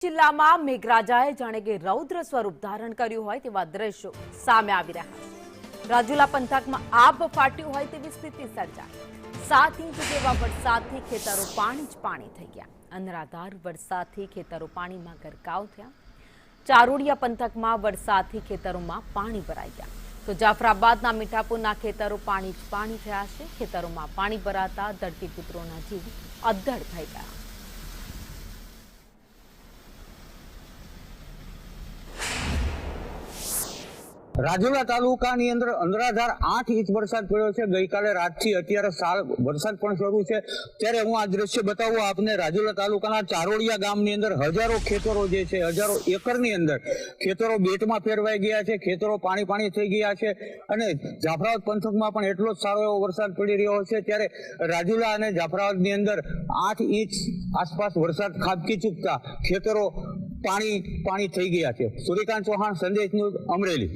જિલ્લામાં મેઘરાજાએ જાણે કે રૌદ્ર સ્વરૂપ ધારણ કર્યું હોય તેવા દ્રશ્યો સામે આવી રહ્યા છે। રાજુલા પંથકમાં આબ ફાટ્યું હોય તેવી સ્થિતિ સર્જાઈ। 7 ઇંચ જેવા વરસાદથી ખેતરો પાણી જ પાણી થઈ ગયા। અનરાધાર વરસાદથી ખેતરો પાણીમાં ગરકાવ થયા। ચારોડિયા પંથકમાં વરસાદથી ખેતરોમાં પાણી ભરાઈ ગયા તો જાફરાબાદના મીઠાપુરના ખેતરો પાણી જ પાણી થયા છે। ખેતરોમાં પાણી ભરાતા ધરતીપુત્રોના જીવ અદ્ધર થઈ ગયા। રાજુલા તાલુકાની અંદર અનરાધાર 8 ઇંચ વરસાદ પડ્યો છે। ગઈકાલે રાતથી અત્યારે વરસાદ પણ શરૂ છે। ત્યારે હું આ દ્રશ્ય બતાવું આપને। રાજુલા તાલુકાના ચારોડિયા ગામની અંદર હજારો ખેતરો જે છે, હજારો એકરની અંદર ખેતરો બેટમાં ફેરવાઈ ગયા છે। ખેતરો પાણી થઈ ગયા છે અને જાફરાબાદ પંથકમાં પણ એટલો જ સારો એવો વરસાદ પડી રહ્યો છે। ત્યારે રાજુલા અને જાફરાબાદની અંદર 8 ઇંચ આસપાસ વરસાદ ખાબકી ચૂકતા ખેતરો પાણી થઈ ગયા છે। સૂર્યકાંત ચૌહાણ, સંદેશ ન્યૂઝ, અમરેલી।